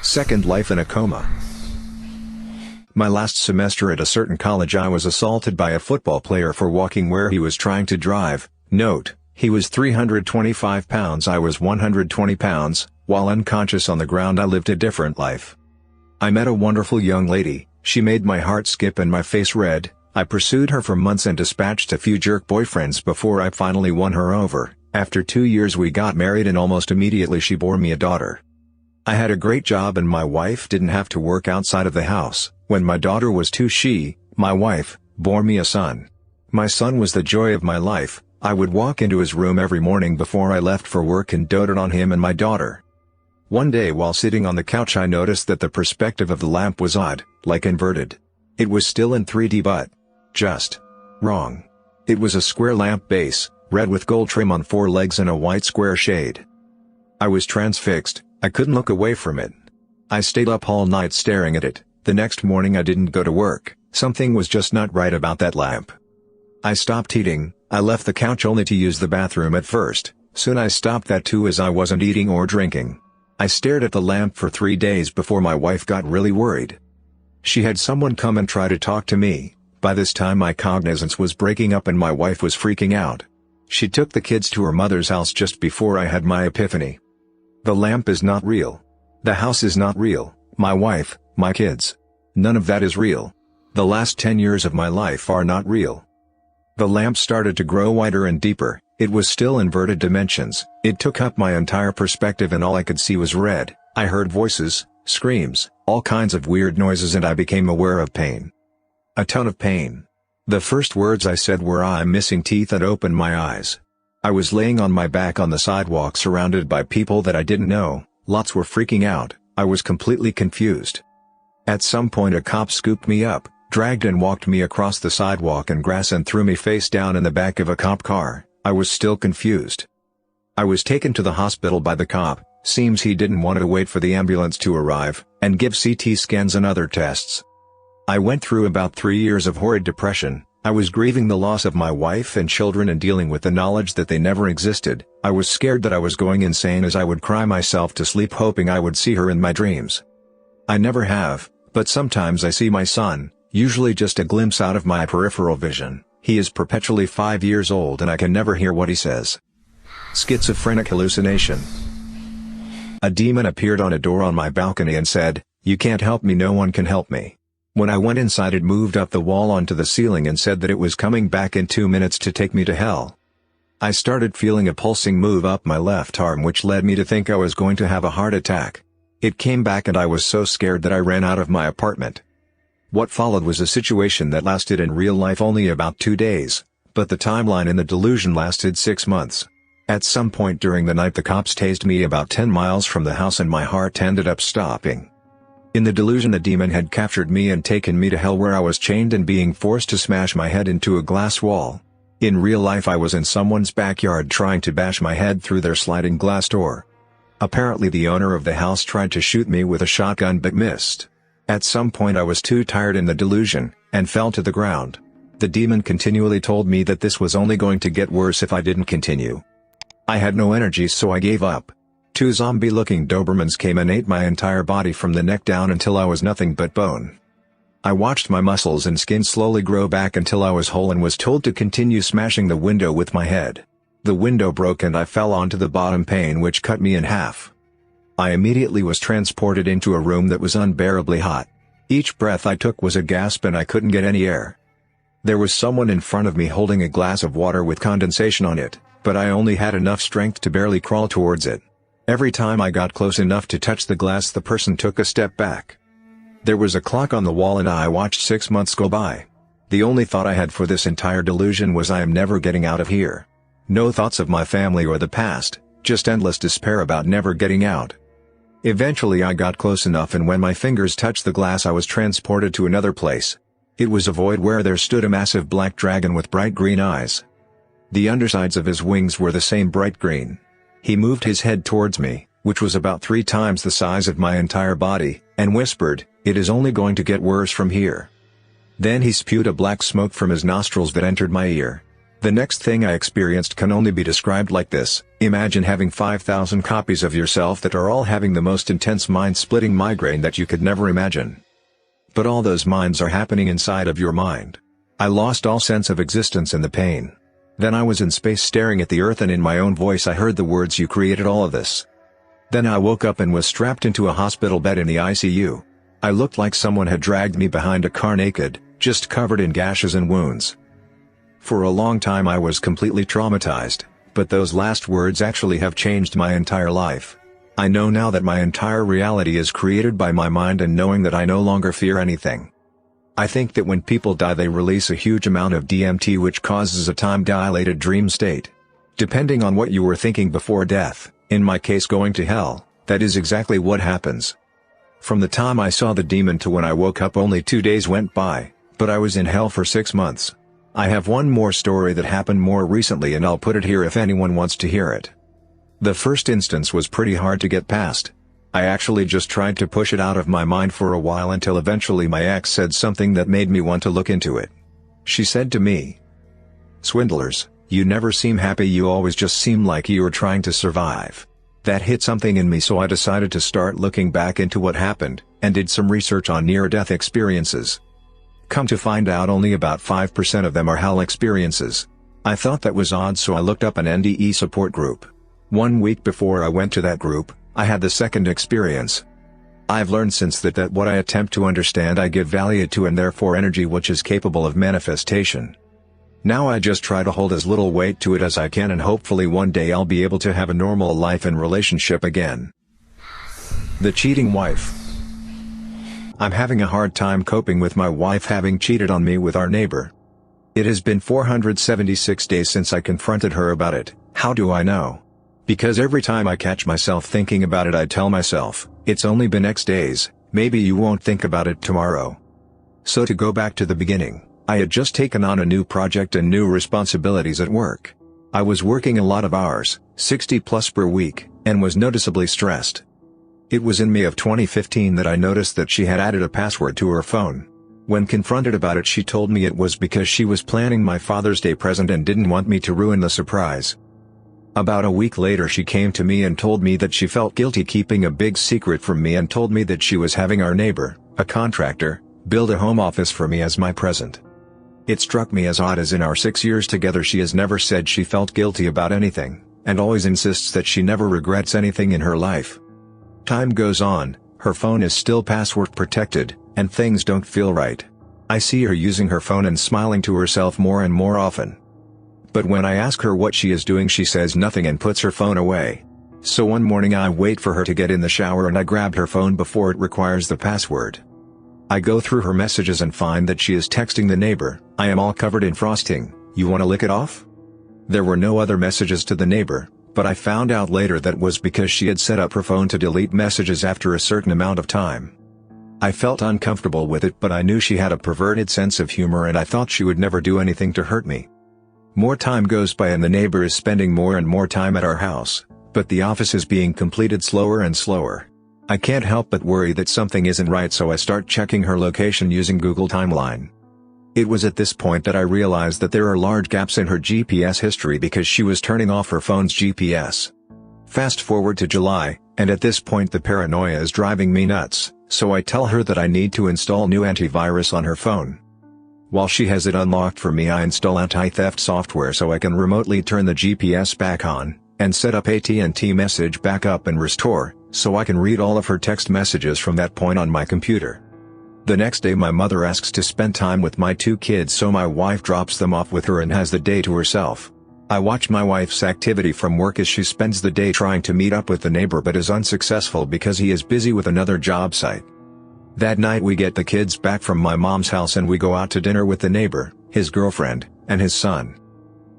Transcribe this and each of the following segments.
Second life in a coma. My last semester at a certain college, I was assaulted by a football player for walking where he was trying to drive. Note, he was 325 pounds, I was 120 pounds, while unconscious on the ground I lived a different life. I met a wonderful young lady, she made my heart skip and my face red. I pursued her for months and dispatched a few jerk boyfriends before I finally won her over. After 2 years we got married and almost immediately she bore me a daughter. I had a great job and my wife didn't have to work outside of the house. When my daughter was 2, my wife, bore me a son. My son was the joy of my life. I would walk into his room every morning before I left for work and doted on him and my daughter. One day while sitting on the couch I noticed that the perspective of the lamp was odd, like inverted. It was still in 3D but just wrong. It was a square lamp base, red with gold trim on 4 legs and a white square shade. I was transfixed, I couldn't look away from it. I stayed up all night staring at it. The next morning I didn't go to work, something was just not right about that lamp. I stopped eating, I left the couch only to use the bathroom at first, soon I stopped that too as I wasn't eating or drinking. I stared at the lamp for 3 days before my wife got really worried. She had someone come and try to talk to me. By this time my cognizance was breaking up and my wife was freaking out. She took the kids to her mother's house just before I had my epiphany. The lamp is not real. The house is not real, my wife, my kids. None of that is real. The last 10 years of my life are not real. The lamp started to grow wider and deeper, it was still inverted dimensions, it took up my entire perspective and all I could see was red. I heard voices, screams, all kinds of weird noises and I became aware of pain. A ton of pain. The first words I said were "I'm missing teeth" and opened my eyes. I was laying on my back on the sidewalk surrounded by people that I didn't know, lots were freaking out, I was completely confused. At some point a cop scooped me up, dragged and walked me across the sidewalk and grass and threw me face down in the back of a cop car. I was still confused. I was taken to the hospital by the cop, seems he didn't want to wait for the ambulance to arrive, and give CT scans and other tests. I went through about 3 years of horrid depression. I was grieving the loss of my wife and children and dealing with the knowledge that they never existed. I was scared that I was going insane as I would cry myself to sleep hoping I would see her in my dreams. I never have, but sometimes I see my son, usually just a glimpse out of my peripheral vision. He is perpetually 5 years old and I can never hear what he says. Schizophrenic hallucination. A demon appeared on a door on my balcony and said, "You can't help me, no one can help me." When I went inside it moved up the wall onto the ceiling and said that it was coming back in 2 minutes to take me to hell. I started feeling a pulsing move up my left arm which led me to think I was going to have a heart attack. It came back and I was so scared that I ran out of my apartment. What followed was a situation that lasted in real life only about 2 days, but the timeline in the delusion lasted 6 months. At some point during the night the cops tased me about 10 miles from the house and my heart ended up stopping. In the delusion a demon had captured me and taken me to hell where I was chained and being forced to smash my head into a glass wall. In real life I was in someone's backyard trying to bash my head through their sliding glass door. Apparently the owner of the house tried to shoot me with a shotgun but missed. At some point I was too tired in the delusion, and fell to the ground. The demon continually told me that this was only going to get worse if I didn't continue. I had no energy so I gave up. 2 zombie-looking Dobermans came and ate my entire body from the neck down until I was nothing but bone. I watched my muscles and skin slowly grow back until I was whole and was told to continue smashing the window with my head. The window broke and I fell onto the bottom pane which cut me in half. I immediately was transported into a room that was unbearably hot. Each breath I took was a gasp and I couldn't get any air. There was someone in front of me holding a glass of water with condensation on it, but I only had enough strength to barely crawl towards it. Every time I got close enough to touch the glass the person took a step back. There was a clock on the wall and I watched 6 months go by. The only thought I had for this entire delusion was I am never getting out of here. No thoughts of my family or the past, just endless despair about never getting out. Eventually I got close enough and when my fingers touched the glass I was transported to another place. It was a void where there stood a massive black dragon with bright green eyes. The undersides of his wings were the same bright green. He moved his head towards me, which was about 3 times the size of my entire body, and whispered, "It is only going to get worse from here." Then he spewed a black smoke from his nostrils that entered my ear. The next thing I experienced can only be described like this: imagine having 5,000 copies of yourself that are all having the most intense mind-splitting migraine that you could never imagine. But all those minds are happening inside of your mind. I lost all sense of existence in the pain. Then I was in space staring at the earth, and in my own voice I heard the words, "You created all of this." Then I woke up and was strapped into a hospital bed in the ICU. I looked like someone had dragged me behind a car naked, just covered in gashes and wounds. For a long time I was completely traumatized, but those last words actually have changed my entire life. I know now that my entire reality is created by my mind, and knowing that I no longer fear anything. I think that when people die they release a huge amount of DMT, which causes a time-dilated dream state. Depending on what you were thinking before death, in my case going to hell, that is exactly what happens. From the time I saw the demon to when I woke up only 2 days went by, but I was in hell for 6 months. I have one more story that happened more recently, and I'll put it here if anyone wants to hear it. The first instance was pretty hard to get past. I actually just tried to push it out of my mind for a while until eventually my ex said something that made me want to look into it. She said to me, "Swindlers, you never seem happy, you always just seem like you're trying to survive." That hit something in me, so I decided to start looking back into what happened, and did some research on near-death experiences. Come to find out only about 5% of them are hell experiences. I thought that was odd, so I looked up an NDE support group. 1 week before I went to that group, I had the second experience. I've learned since that what I attempt to understand I give value to, and therefore energy which is capable of manifestation. Now I just try to hold as little weight to it as I can, and hopefully one day I'll be able to have a normal life and relationship again. The cheating wife. I'm having a hard time coping with my wife having cheated on me with our neighbor. It has been 476 days since I confronted her about it. How do I know? Because every time I catch myself thinking about it I tell myself, it's only been X days, maybe you won't think about it tomorrow. So to go back to the beginning, I had just taken on a new project and new responsibilities at work. I was working a lot of hours, 60 plus per week, and was noticeably stressed. It was in May of 2015 that I noticed that she had added a password to her phone. When confronted about it, she told me it was because she was planning my Father's Day present and didn't want me to ruin the surprise. About a week later she came to me and told me that she felt guilty keeping a big secret from me, and told me that she was having our neighbor, a contractor, build a home office for me as my present. It struck me as odd, as in our 6 years together she has never said she felt guilty about anything, and always insists that she never regrets anything in her life. Time goes on, her phone is still password protected, and things don't feel right. I see her using her phone and smiling to herself more and more often. But when I ask her what she is doing she says nothing and puts her phone away. So one morning I wait for her to get in the shower and I grab her phone before it requires the password. I go through her messages and find that she is texting the neighbor, "I am all covered in frosting, you wanna lick it off?" There were no other messages to the neighbor, but I found out later that was because she had set up her phone to delete messages after a certain amount of time. I felt uncomfortable with it, but I knew she had a perverted sense of humor and I thought she would never do anything to hurt me. More time goes by and the neighbor is spending more and more time at our house, but the office is being completed slower and slower. I can't help but worry that something isn't right, so I start checking her location using Google Timeline. It was at this point that I realized that there are large gaps in her GPS history because she was turning off her phone's GPS. Fast forward to July, and at this point the paranoia is driving me nuts, so I tell her that I need to install new antivirus on her phone. While she has it unlocked for me, I install anti-theft software so I can remotely turn the GPS back on, and set up AT&T Message Backup and Restore, so I can read all of her text messages from that point on my computer. The next day my mother asks to spend time with my 2 kids, so my wife drops them off with her and has the day to herself. I watch my wife's activity from work as she spends the day trying to meet up with the neighbor but is unsuccessful because he is busy with another job site. That night we get the kids back from my mom's house and we go out to dinner with the neighbor, his girlfriend, and his son.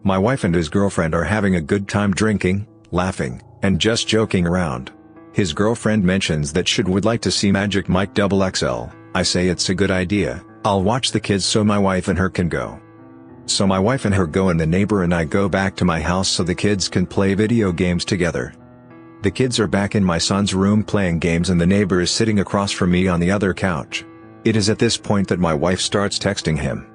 My wife and his girlfriend are having a good time drinking, laughing, and just joking around. His girlfriend mentions that she would like to see Magic Mike XXL. I say it's a good idea, I'll watch the kids so my wife and her can go. So my wife and her go and the neighbor and I go back to my house so the kids can play video games together. The kids are back in my son's room playing games and the neighbor is sitting across from me on the other couch. It is at this point that my wife starts texting him.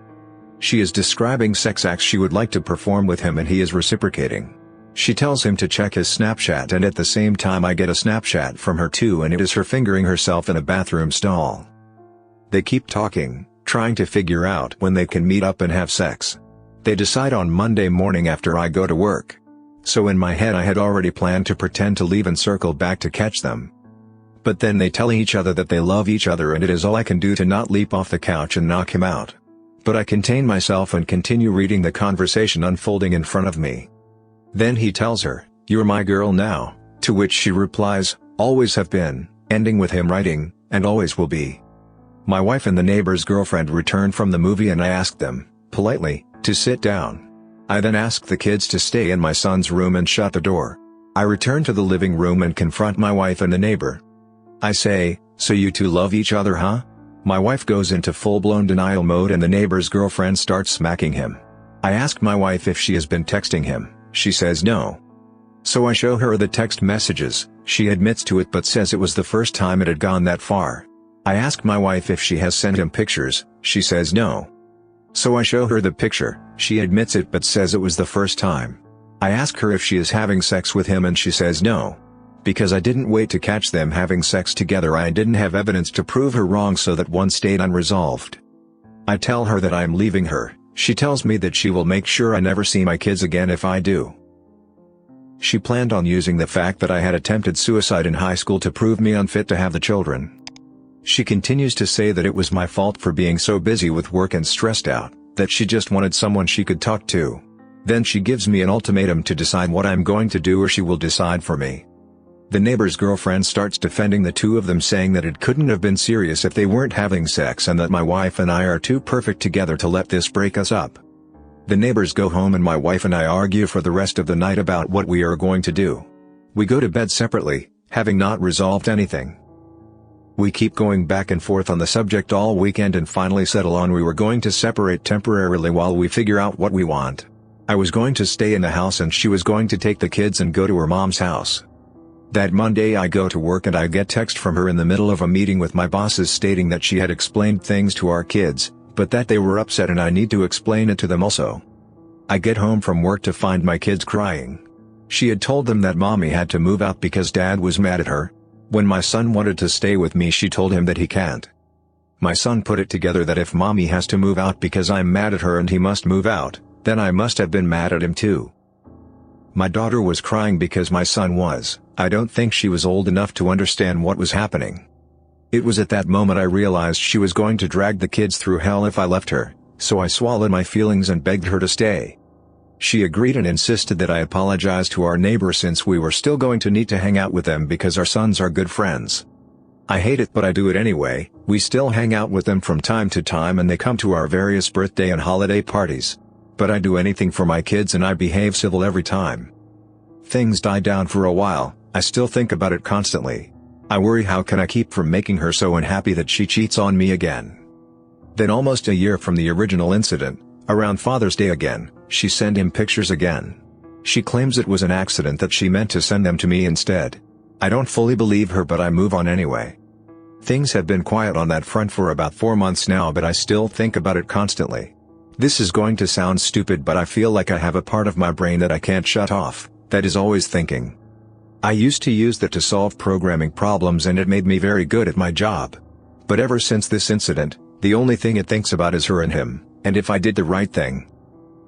She is describing sex acts she would like to perform with him and he is reciprocating. She tells him to check his Snapchat and at the same time I get a Snapchat from her too and it is her fingering herself in a bathroom stall. They keep talking, trying to figure out when they can meet up and have sex. They decide on Monday morning after I go to work. So in my head I had already planned to pretend to leave and circle back to catch them. But then they tell each other that they love each other and it is all I can do to not leap off the couch and knock him out. But I contain myself and continue reading the conversation unfolding in front of me. Then he tells her, "You're my girl now," to which she replies, "Always have been," ending with him writing, "and always will be." My wife and the neighbor's girlfriend return from the movie and I ask them, politely, to sit down. I then ask the kids to stay in my son's room and shut the door. I return to the living room and confront my wife and the neighbor. I say, "So you two love each other, huh?" My wife goes into full-blown denial mode and the neighbor's girlfriend starts smacking him. I ask my wife if she has been texting him, she says no. So I show her the text messages, she admits to it but says it was the first time it had gone that far. I ask my wife if she has sent him pictures, she says no. So I show her the picture, she admits it but says it was the first time. I ask her if she is having sex with him and she says no. Because I didn't wait to catch them having sex together, I didn't have evidence to prove her wrong, so that one stayed unresolved. I tell her that I am leaving her, she tells me that she will make sure I never see my kids again if I do. She planned on using the fact that I had attempted suicide in high school to prove me unfit to have the children. She continues to say that it was my fault for being so busy with work and stressed out, that she just wanted someone she could talk to. Then she gives me an ultimatum to decide what I'm going to do or she will decide for me. The neighbor's girlfriend starts defending the two of them, saying that it couldn't have been serious if they weren't having sex and that my wife and I are too perfect together to let this break us up. The neighbors go home and my wife and I argue for the rest of the night about what we are going to do. We go to bed separately, having not resolved anything. We keep going back and forth on the subject all weekend and finally settle on we were going to separate temporarily while we figure out what we want. I was going to stay in the house and she was going to take the kids and go to her mom's house. That Monday I go to work and I get text from her in the middle of a meeting with my bosses stating that she had explained things to our kids, but that they were upset and I need to explain it to them also. I get home from work to find my kids crying. She had told them that mommy had to move out because dad was mad at her. When my son wanted to stay with me, she told him that he can't. My son put it together that if mommy has to move out because I'm mad at her and he must move out, then I must have been mad at him too. My daughter was crying because my son was. I don't think she was old enough to understand what was happening. It was at that moment I realized she was going to drag the kids through hell if I left her, so I swallowed my feelings and begged her to stay. She agreed and insisted that I apologize to our neighbor since we were still going to need to hang out with them because our sons are good friends. I hate it but I do it anyway. We still hang out with them from time to time and they come to our various birthday and holiday parties. But I do anything for my kids and I behave civil every time. Things die down for a while, I still think about it constantly. I worry how can I keep from making her so unhappy that she cheats on me again. Then almost a year from the original incident, around Father's Day again, she sent him pictures again. She claims it was an accident, that she meant to send them to me instead. I don't fully believe her but I move on anyway. Things have been quiet on that front for about 4 months now but I still think about it constantly. This is going to sound stupid but I feel like I have a part of my brain that I can't shut off, that is always thinking. I used to use that to solve programming problems and it made me very good at my job. But ever since this incident, the only thing it thinks about is her and him, and if I did the right thing.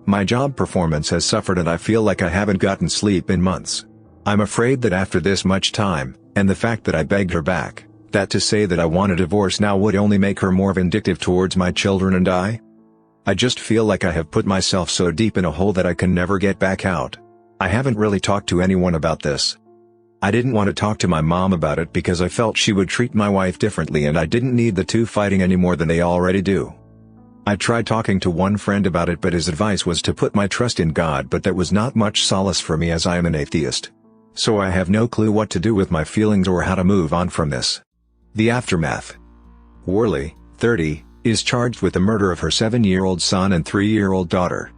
My job performance has suffered and I feel like I haven't gotten sleep in months. I'm afraid that after this much time, and the fact that I begged her back, that to say that I want a divorce now would only make her more vindictive towards my children and I just feel like I have put myself so deep in a hole that I can never get back out. I haven't really talked to anyone about this. I didn't want to talk to my mom about it because I felt she would treat my wife differently and I didn't need the two fighting any more than they already do. I tried talking to one friend about it but his advice was to put my trust in God, but that was not much solace for me as I am an atheist. So I have no clue what to do with my feelings or how to move on from this. The aftermath. Worley, 30, is charged with the murder of her 7-year-old son and 3-year-old daughter.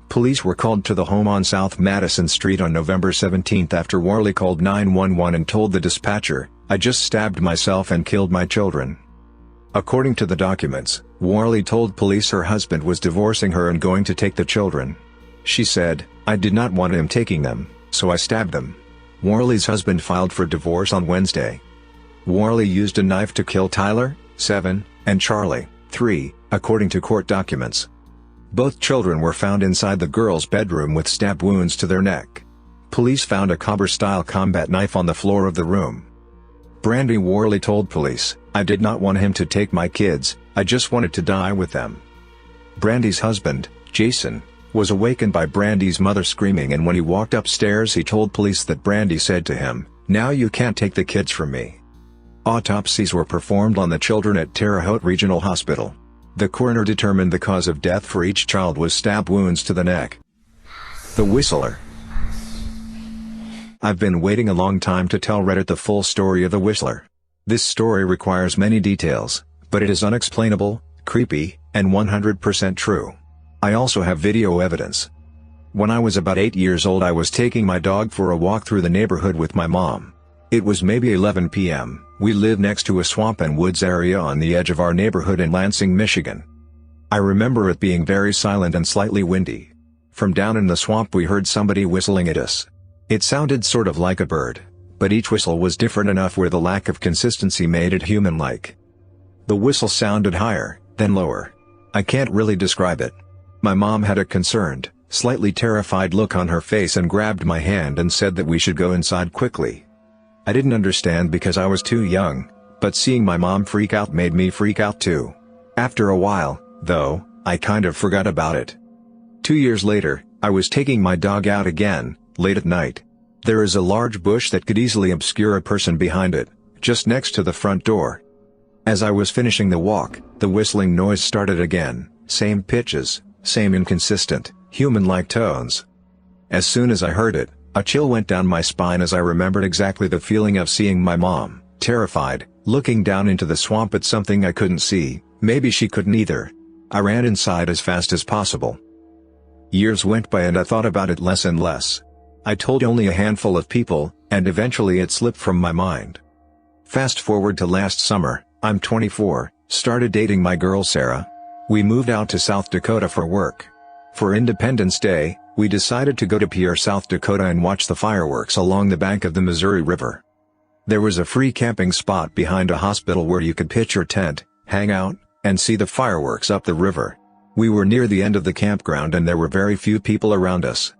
Police were called to the home on South Madison Street on November 17 after Worley called 911 and told the dispatcher, "I just stabbed myself and killed my children." According to the documents, Worley told police her husband was divorcing her and going to take the children. She said, "I did not want him taking them, so I stabbed them." Worley's husband filed for divorce on Wednesday. Worley used a knife to kill Tyler, 7, and Charlie, 3, according to court documents. Both children were found inside the girls' bedroom with stab wounds to their neck. Police found a Cobber-style combat knife on the floor of the room. Brandy Worley told police, "I did not want him to take my kids, I just wanted to die with them." Brandy's husband, Jason, was awakened by Brandy's mother screaming, and when he walked upstairs he told police that Brandy said to him, "Now you can't take the kids from me." Autopsies were performed on the children at Terre Haute Regional Hospital. The coroner determined the cause of death for each child was stab wounds to the neck. The Whistler. I've been waiting a long time to tell Reddit the full story of the Whistler. This story requires many details, but it is unexplainable, creepy, and 100% true. I also have video evidence. When I was about 8 years old, I was taking my dog for a walk through the neighborhood with my mom. It was maybe 11 p.m. We live next to a swamp and woods area on the edge of our neighborhood in Lansing, Michigan. I remember it being very silent and slightly windy. From down in the swamp we heard somebody whistling at us. It sounded sort of like a bird, but each whistle was different enough where the lack of consistency made it human-like. The whistle sounded higher, then lower. I can't really describe it. My mom had a concerned, slightly terrified look on her face and grabbed my hand and said that we should go inside quickly. I didn't understand because I was too young, but seeing my mom freak out made me freak out too. After a while, though, I kind of forgot about it. 2 years later, I was taking my dog out again, late at night. There is a large bush that could easily obscure a person behind it, just next to the front door. As I was finishing the walk, the whistling noise started again, same pitches, same inconsistent, human-like tones. As soon as I heard it, a chill went down my spine as I remembered exactly the feeling of seeing my mom, terrified, looking down into the swamp at something I couldn't see. Maybe she couldn't either. I ran inside as fast as possible. Years went by and I thought about it less and less. I told only a handful of people, and eventually it slipped from my mind. Fast forward to last summer, I'm 24, started dating my girl Sarah. We moved out to South Dakota for work. For Independence Day, we decided to go to Pierre, South Dakota and watch the fireworks along the bank of the Missouri River. There was a free camping spot behind a hospital where you could pitch your tent, hang out, and see the fireworks up the river. We were near the end of the campground and there were very few people around us.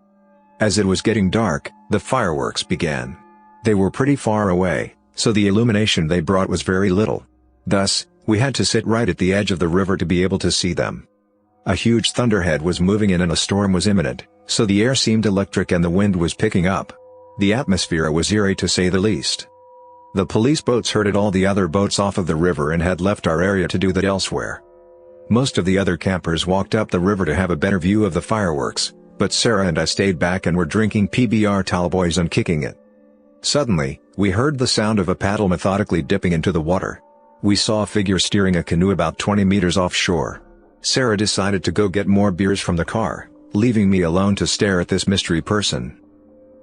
As it was getting dark, the fireworks began. They were pretty far away, so the illumination they brought was very little. Thus, we had to sit right at the edge of the river to be able to see them. A huge thunderhead was moving in and a storm was imminent, so the air seemed electric and the wind was picking up. The atmosphere was eerie to say the least. The police boats herded all the other boats off of the river and had left our area to do that elsewhere. Most of the other campers walked up the river to have a better view of the fireworks, but Sarah and I stayed back and were drinking PBR tallboys and kicking it. Suddenly, we heard the sound of a paddle methodically dipping into the water. We saw a figure steering a canoe about 20 meters offshore. Sarah decided to go get more beers from the car, leaving me alone to stare at this mystery person.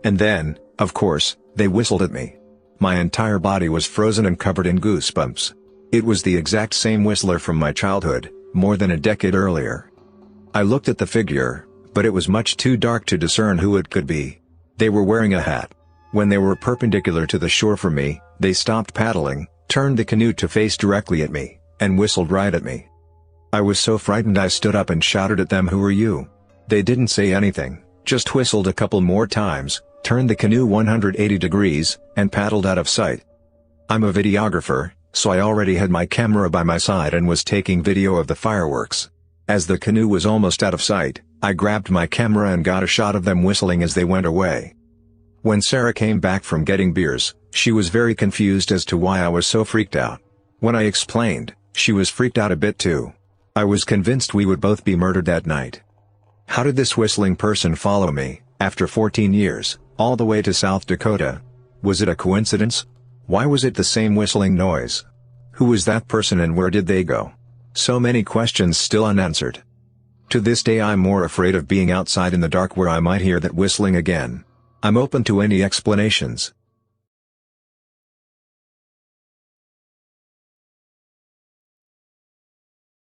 And then, of course, they whistled at me. My entire body was frozen and covered in goosebumps. It was the exact same whistler from my childhood, more than a decade earlier. I looked at the figure, but it was much too dark to discern who it could be. They were wearing a hat. When they were perpendicular to the shore from me, they stopped paddling, turned the canoe to face directly at me, and whistled right at me. I was so frightened I stood up and shouted at them, "Who are you?" They didn't say anything, just whistled a couple more times, turned the canoe 180 degrees, and paddled out of sight. I'm a videographer, so I already had my camera by my side and was taking video of the fireworks. As the canoe was almost out of sight, I grabbed my camera and got a shot of them whistling as they went away. When Sarah came back from getting beers, she was very confused as to why I was so freaked out. When I explained, she was freaked out a bit too. I was convinced we would both be murdered that night. How did this whistling person follow me, after 14 years, all the way to South Dakota? Was it a coincidence? Why was it the same whistling noise? Who was that person and where did they go? So many questions still unanswered. To this day I'm more afraid of being outside in the dark where I might hear that whistling again. I'm open to any explanations.